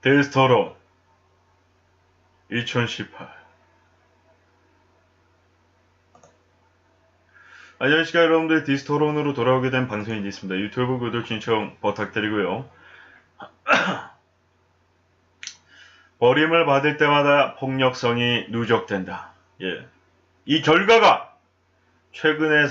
데스토론 2018. 안녕하십니까 여러분들, 디스토론으로 돌아오게 된 방송이 있습니다. 유튜브 구독 신청 부탁드리고요. 버림을 받을 때마다 폭력성이 누적된다. 이 결과가 최근에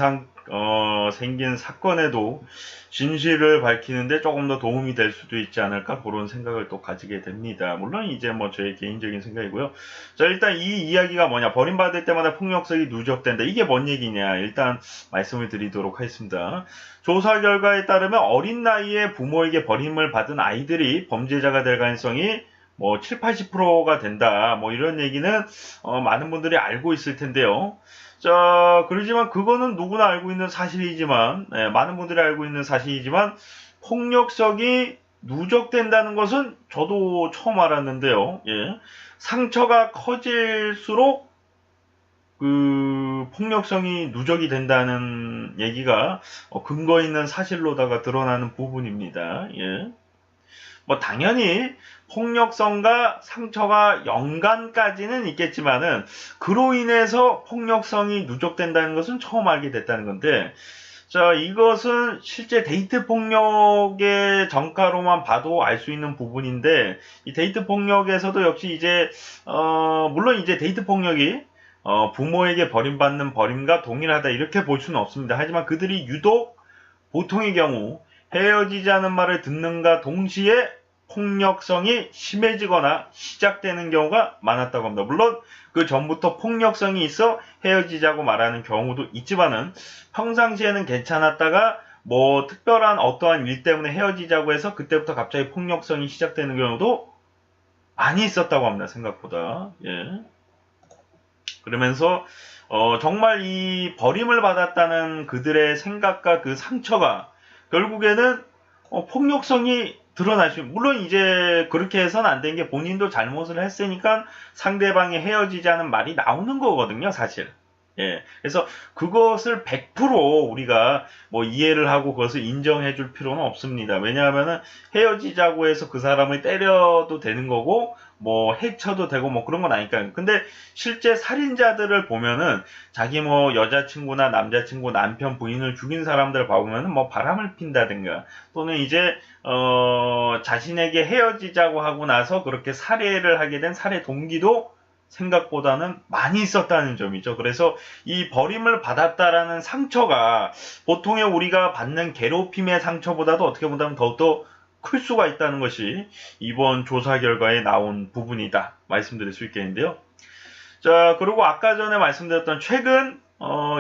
생긴 사건에도 진실을 밝히는데 조금 더 도움이 될 수도 있지 않을까, 그런 생각을 또 가지게 됩니다. 물론 이제 뭐 저의 개인적인 생각이고요. 자, 일단 이 이야기가 뭐냐, 버림받을 때마다 폭력성이 누적된다, 이게 뭔 얘기냐, 일단 말씀을 드리도록 하겠습니다. 조사 결과에 따르면 어린 나이에 부모에게 버림을 받은 아이들이 범죄자가 될 가능성이 뭐 7, 80%가 된다, 뭐 이런 얘기는 많은 분들이 알고 있을 텐데요. 자, 그러지만 그거는 누구나 알고 있는 사실이지만, 많은 분들이 알고 있는 사실이지만, 폭력성이 누적된다는 것은 저도 처음 알았는데요. 상처가 커질수록 그 폭력성이 누적이 된다는 얘기가 근거 있는 사실로다가 드러나는 부분입니다. 뭐 당연히 폭력성과 상처가 연관까지는 있겠지만은 그로 인해서 폭력성이 누적된다는 것은 처음 알게 됐다는 건데, 자, 이것은 실제 데이트 폭력의 전가로만 봐도 알 수 있는 부분인데, 이 데이트 폭력에서도 역시 이제 물론 이제 데이트 폭력이 부모에게 버림받는 버림과 동일하다 이렇게 볼 수는 없습니다. 하지만 그들이 유독 보통의 경우 헤어지자는 말을 듣는가 동시에 폭력성이 심해지거나 시작되는 경우가 많았다고 합니다. 물론 그 전부터 폭력성이 있어 헤어지자고 말하는 경우도 있지만은 평상시에는 괜찮았다가 뭐 특별한 어떠한 일 때문에 헤어지자고 해서 그때부터 갑자기 폭력성이 시작되는 경우도 많이 있었다고 합니다. 생각보다. 그러면서 정말 이 버림을 받았다는 그들의 생각과 그 상처가 결국에는 폭력성이 드러나시, 물론 이제 그렇게 해서는 안 된 게 본인도 잘못을 했으니까 상대방이 헤어지자는 말이 나오는 거거든요, 사실. 그래서 그것을 100% 우리가 뭐 이해를 하고 그것을 인정해 줄 필요는 없습니다. 왜냐하면은 헤어지자고 해서 그 사람을 때려도 되는 거고, 뭐 해쳐도 되고 뭐 그런 건 아니까요. 근데 실제 살인자들을 보면은 자기 뭐 여자친구나 남자친구, 남편, 부인을 죽인 사람들 봐보면은 뭐 바람을 핀다든가, 또는 이제 자신에게 헤어지자고 하고 나서 그렇게 살해를 하게 된 살해 동기도 생각보다는 많이 있었다는 점이죠. 그래서 이 버림을 받았다라는 상처가 보통의 우리가 받는 괴롭힘의 상처보다도 어떻게 보면 더욱더 클 수가 있다는 것이 이번 조사 결과에 나온 부분이다 말씀드릴 수 있겠는데요. 자, 그리고 아까 전에 말씀드렸던 최근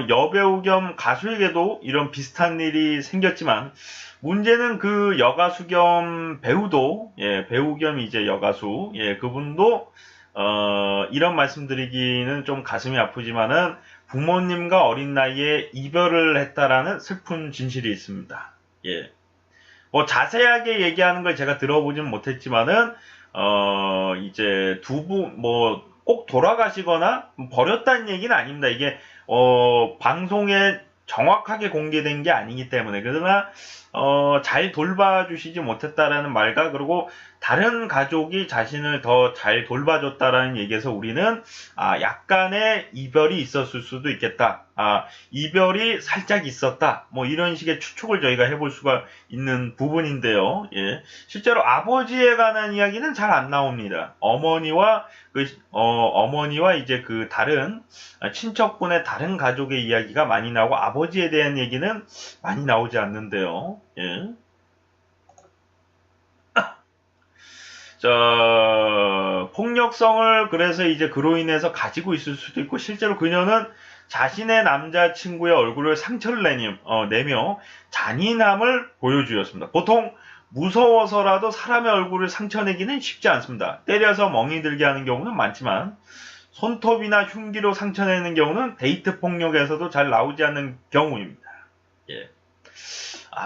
여배우 겸 가수에게도 이런 비슷한 일이 생겼지만, 문제는 그 여가수 겸 배우도, 배우 겸 이제 여가수, 그분도 이런 말씀드리기는 좀 가슴이 아프지만은 부모님과 어린 나이에 이별을 했다라는 슬픈 진실이 있습니다. 뭐 자세하게 얘기하는 걸 제가 들어보진 못했지만은 이제 뭐 꼭 돌아가시거나 버렸다는 얘기는 아닙니다. 이게 방송에 정확하게 공개된 게 아니기 때문에. 그러나 잘 돌봐주시지 못했다라는 말과, 그리고 다른 가족이 자신을 더 잘 돌봐줬다라는 얘기에서 우리는 약간의 이별이 있었을 수도 있겠다, 이별이 살짝 있었다, 뭐 이런 식의 추측을 저희가 해볼 수가 있는 부분인데요. 실제로 아버지에 관한 이야기는 잘 안 나옵니다. 어머니와 이제 그 다른 친척분의 다른 가족의 이야기가 많이 나오고, 아버지에 대한 얘기는 많이 나오지 않는데요. 자, 폭력성을 그래서 이제 그로 인해서 가지고 있을 수도 있고, 실제로 그녀는 자신의 남자친구의 얼굴을 상처를 내며 잔인함을 보여주었습니다. 보통 무서워서라도 사람의 얼굴을 상처내기는 쉽지 않습니다. 때려서 멍이 들게 하는 경우는 많지만, 손톱이나 흉기로 상처내는 경우는 데이트 폭력에서도 잘 나오지 않는 경우입니다.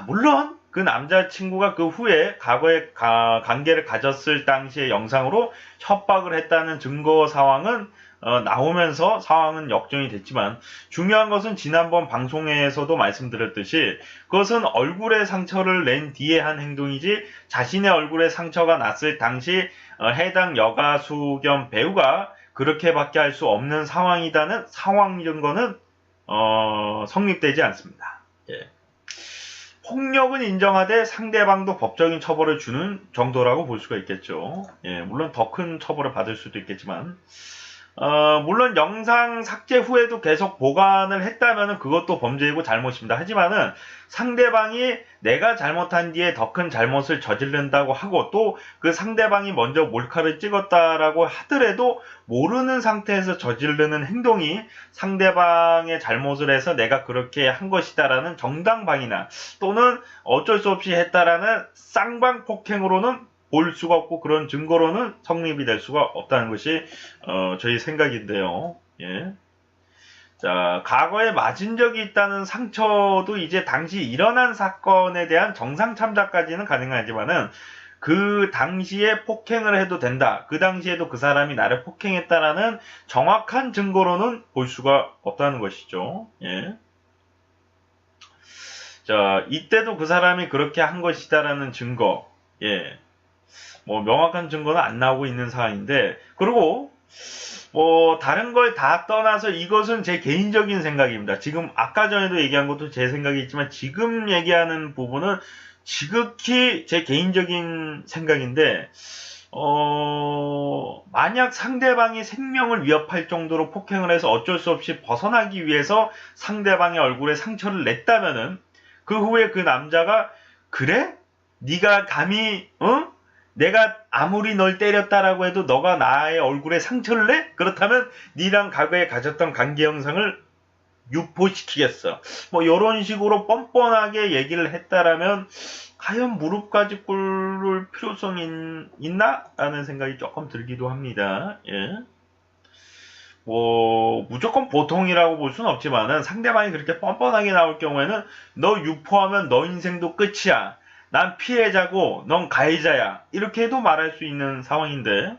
물론 그 남자친구가 그 후에 과거에 관계를 가졌을 당시의 영상으로 협박을 했다는 증거 상황은 나오면서 상황은 역전이 됐지만 중요한 것은 지난번 방송에서도 말씀드렸듯이 그것은 얼굴에 상처를 낸 뒤에 한 행동이지 자신의 얼굴에 상처가 났을 당시 해당 여가수 겸 배우가 그렇게밖에 할 수 없는 상황이라는 상황 증거는 성립되지 않습니다. 예. 폭력은 인정하되 상대방도 법적인 처벌을 주는 정도라고 볼 수가 있겠죠. 예, 물론 더 큰 처벌을 받을 수도 있겠지만 물론 영상 삭제 후에도 계속 보관을 했다면 그것도 범죄이고 잘못입니다. 하지만은 상대방이 내가 잘못한 뒤에 더 큰 잘못을 저지른다고 하고 또 그 상대방이 먼저 몰카를 찍었다라고 하더라도 모르는 상태에서 저지르는 행동이 상대방의 잘못을 해서 내가 그렇게 한 것이다라는 정당방위나 또는 어쩔 수 없이 했다라는 쌍방폭행으로는 볼 수가 없고 그런 증거로는 성립이 될 수가 없다는 것이 저희 생각인데요. 예. 자, 과거에 맞은 적이 있다는 상처도 이제 당시 일어난 사건에 대한 정상 참작까지는 가능하지만은 그 당시에 폭행을 해도 된다. 그 당시에도 그 사람이 나를 폭행했다라는 정확한 증거로는 볼 수가 없다는 것이죠. 예. 자, 이때도 그 사람이 그렇게 한 것이다라는 증거. 예. 뭐 명확한 증거는 안 나오고 있는 상황인데 그리고 뭐 다른 걸 다 떠나서 이것은 제 개인적인 생각입니다. 지금 아까 전에도 얘기한 것도 제 생각이 있지만 지금 얘기하는 부분은 지극히 제 개인적인 생각인데 만약 상대방이 생명을 위협할 정도로 폭행을 해서 어쩔 수 없이 벗어나기 위해서 상대방의 얼굴에 상처를 냈다면은 그 후에 그 남자가 그래? 네가 감히 내가 아무리 널 때렸다라고 해도 너가 나의 얼굴에 상처를 내? 그렇다면 니랑 과거에 가졌던 관계 형상을 유포시키겠어. 뭐 이런 식으로 뻔뻔하게 얘기를 했다라면 과연 무릎까지 꿇을 필요성이 있나? 라는 생각이 조금 들기도 합니다. 예. 뭐 무조건 보통이라고 볼 수는 없지만은 상대방이 그렇게 뻔뻔하게 나올 경우에는 너 유포하면 너 인생도 끝이야. 난 피해자고 넌 가해자야. 이렇게 해도 말할 수 있는 상황인데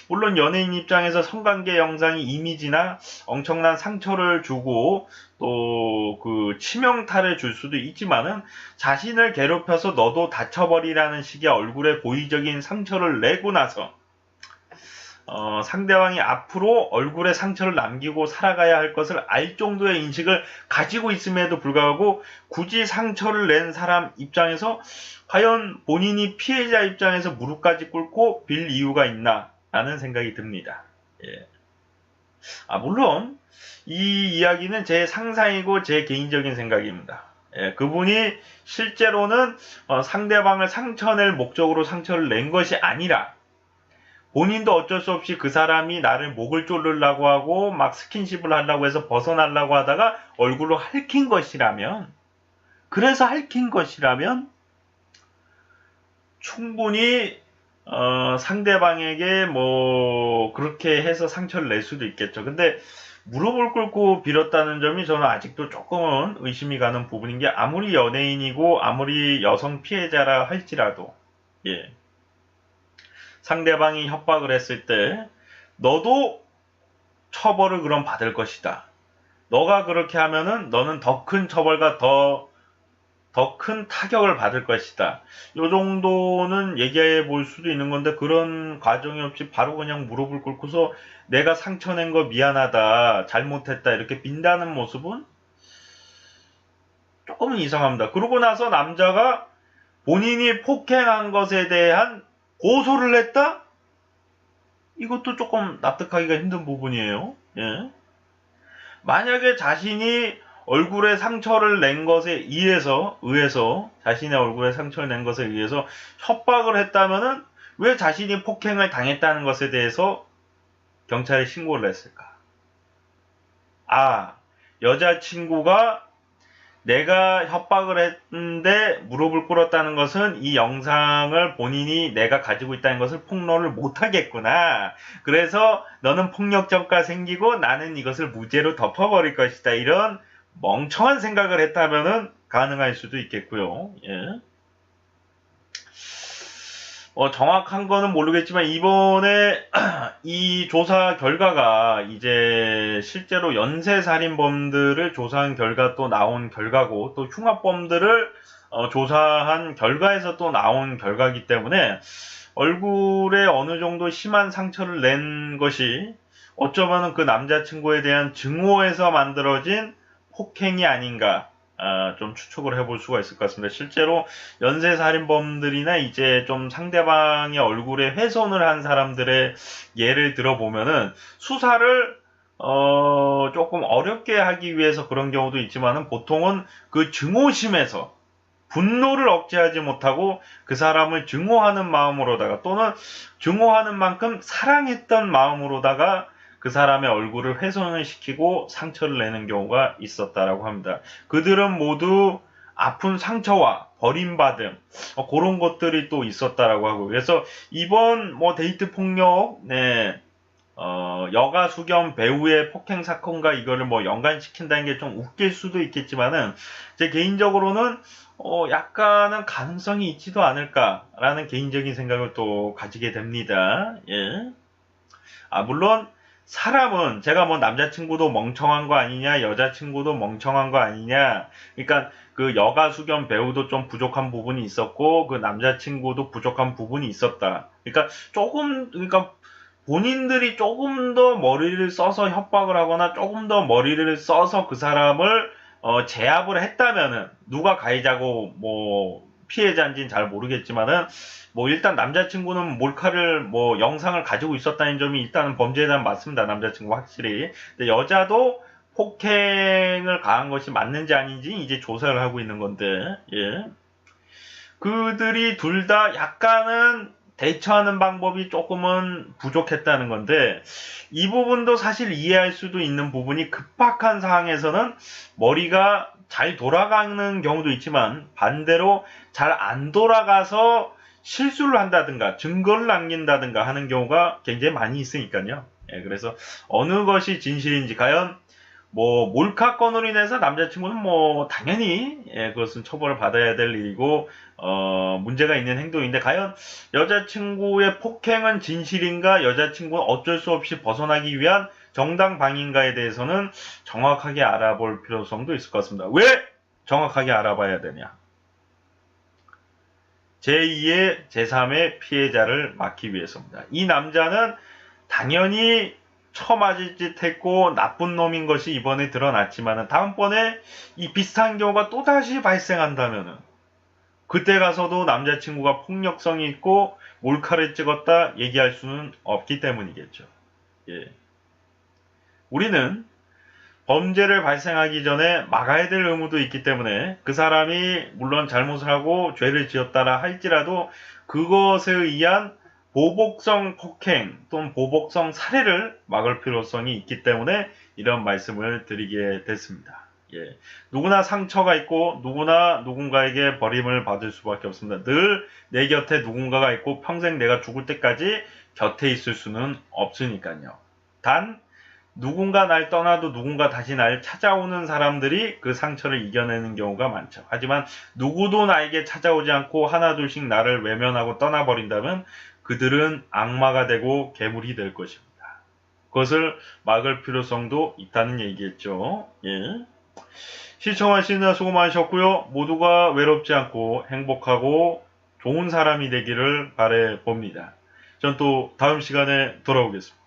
물론 연예인 입장에서 성관계 영상이 이미지나 엄청난 상처를 주고 또 그 치명타를 줄 수도 있지만은 자신을 괴롭혀서 너도 다쳐버리라는 식의 얼굴에 고의적인 상처를 내고 나서 상대방이 앞으로 얼굴에 상처를 남기고 살아가야 할 것을 알 정도의 인식을 가지고 있음에도 불구하고 굳이 상처를 낸 사람 입장에서 과연 본인이 피해자 입장에서 무릎까지 꿇고 빌 이유가 있나 라는 생각이 듭니다. 예. 물론 이 이야기는 제 상상이고 제 개인적인 생각입니다. 예, 그분이 실제로는 상대방을 상처낼 목적으로 상처를 낸 것이 아니라 본인도 어쩔 수 없이 그 사람이 나를 목을 조르려고 하고 막 스킨십을 하려고 해서 벗어나려고 하다가 얼굴로 핥힌 것이라면 그래서 핥힌 것이라면 충분히 상대방에게 뭐 그렇게 해서 상처를 낼 수도 있겠죠. 근데 무릎을 꿇고 빌었다는 점이 저는 아직도 조금은 의심이 가는 부분인 게 아무리 연예인이고 아무리 여성 피해자라 할지라도 예. 상대방이 협박을 했을 때 너도 처벌을 그럼 받을 것이다. 너가 그렇게 하면은 너는 더 큰 처벌과 더 큰 타격을 받을 것이다. 요 정도는 얘기해 볼 수도 있는 건데 그런 과정이 없이 바로 그냥 무릎을 꿇고서 내가 상처낸 거 미안하다. 잘못했다. 이렇게 빈다는 모습은 조금은 이상합니다. 그러고 나서 남자가 본인이 폭행한 것에 대한 고소를 했다? 이것도 조금 납득하기가 힘든 부분이에요. 예. 만약에 자신이 얼굴에 상처를 낸 것에 의해서 자신의 얼굴에 상처를 낸 것에 의해서 협박을 했다면은 왜 자신이 폭행을 당했다는 것에 대해서 경찰에 신고를 했을까? 여자친구가 내가 협박을 했는데 무릎을 꿇었다는 것은 이 영상을 본인이 내가 가지고 있다는 것을 폭로를 못하겠구나. 그래서 너는 폭력적과 생기고 나는 이것을 무죄로 덮어버릴 것이다. 이런 멍청한 생각을 했다면은 가능할 수도 있겠고요. 예. 정확한 거는 모르겠지만 이번에 이 조사 결과가 이제 실제로 연쇄살인범들을 조사한 결과 또 나온 결과고 또 흉악범들을 조사한 결과에서 또 나온 결과이기 때문에 얼굴에 어느 정도 심한 상처를 낸 것이 어쩌면 그 남자친구에 대한 증오에서 만들어진 폭행이 아닌가 좀 추측을 해볼 수가 있을 것 같습니다. 실제로 연쇄살인범들이나 이제 좀 상대방의 얼굴에 훼손을 한 사람들의 예를 들어보면은 수사를 조금 어렵게 하기 위해서 그런 경우도 있지만은 보통은 그 증오심에서 분노를 억제하지 못하고 그 사람을 증오하는 마음으로다가 또는 증오하는 만큼 사랑했던 마음으로다가 그 사람의 얼굴을 훼손을 시키고 상처를 내는 경우가 있었다라고 합니다. 그들은 모두 아픈 상처와 버림받음 그런 것들이 또 있었다라고 하고 그래서 이번 데이트 폭력 여가수 겸 배우의 폭행 사건과 이거를 연관시킨다는 게 좀 웃길 수도 있겠지만은 제 개인적으로는 약간은 가능성이 있지도 않을까라는 개인적인 생각을 또 가지게 됩니다. 예. 물론 사람은 제가 남자친구도 멍청한 거 아니냐, 여자친구도 멍청한 거 아니냐, 그러니까 그 여가수 겸 배우도 좀 부족한 부분이 있었고 그 남자친구도 부족한 부분이 있었다. 그러니까 본인들이 조금 더 머리를 써서 협박을 하거나 조금 더 머리를 써서 그 사람을 제압을 했다면은 누가 가해자고 피해자인지는 잘 모르겠지만은 일단 남자친구는 몰카를 영상을 가지고 있었다는 점이 일단은 범죄에 대한 맞습니다. 남자친구 확실히. 근데 여자도 폭행을 가한 것이 맞는지 아닌지 이제 조사를 하고 있는 건데 예. 그들이 둘 다 약간은 대처하는 방법이 조금은 부족했다는 건데 이 부분도 사실 이해할 수도 있는 부분이 급박한 상황에서는 머리가 잘 돌아가는 경우도 있지만 반대로 잘 안 돌아가서 실수를 한다든가 증거를 남긴다든가 하는 경우가 굉장히 많이 있으니까요. 예, 그래서 어느 것이 진실인지 과연 몰카 건으로 인해서 남자친구는 당연히 그것은 처벌을 받아야 될 일이고 문제가 있는 행동인데 과연 여자친구의 폭행은 진실인가 여자친구는 어쩔 수 없이 벗어나기 위한 정당 방인가에 대해서는 정확하게 알아볼 필요성도 있을 것 같습니다. 왜 정확하게 알아봐야 되냐? 제2의 제3의 피해자를 막기 위해서입니다. 이 남자는 당연히 처맞을 짓 했고 나쁜 놈인 것이 이번에 드러났지만 다음번에 이 비슷한 경우가 또다시 발생한다면 그때 가서도 남자친구가 폭력성이 있고 몰카를 찍었다 얘기할 수는 없기 때문이겠죠. 예. 우리는 범죄를 발생하기 전에 막아야 될 의무도 있기 때문에 그 사람이 물론 잘못을 하고 죄를 지었다라 할지라도 그것에 의한 보복성 폭행 또는 보복성 살해를 막을 필요성이 있기 때문에 이런 말씀을 드리게 됐습니다. 예. 누구나 상처가 있고 누구나 누군가에게 버림을 받을 수밖에 없습니다. 늘 내 곁에 누군가가 있고 평생 내가 죽을 때까지 곁에 있을 수는 없으니까요. 단 누군가 날 떠나도 누군가 다시 날 찾아오는 사람들이 그 상처를 이겨내는 경우가 많죠. 하지만 누구도 나에게 찾아오지 않고 하나둘씩 나를 외면하고 떠나버린다면 그들은 악마가 되고 괴물이 될 것입니다. 그것을 막을 필요성도 있다는 얘기겠죠. 예. 시청하시느라 수고 많으셨고요. 모두가 외롭지 않고 행복하고 좋은 사람이 되기를 바라봅니다. 전 또 다음 시간에 돌아오겠습니다.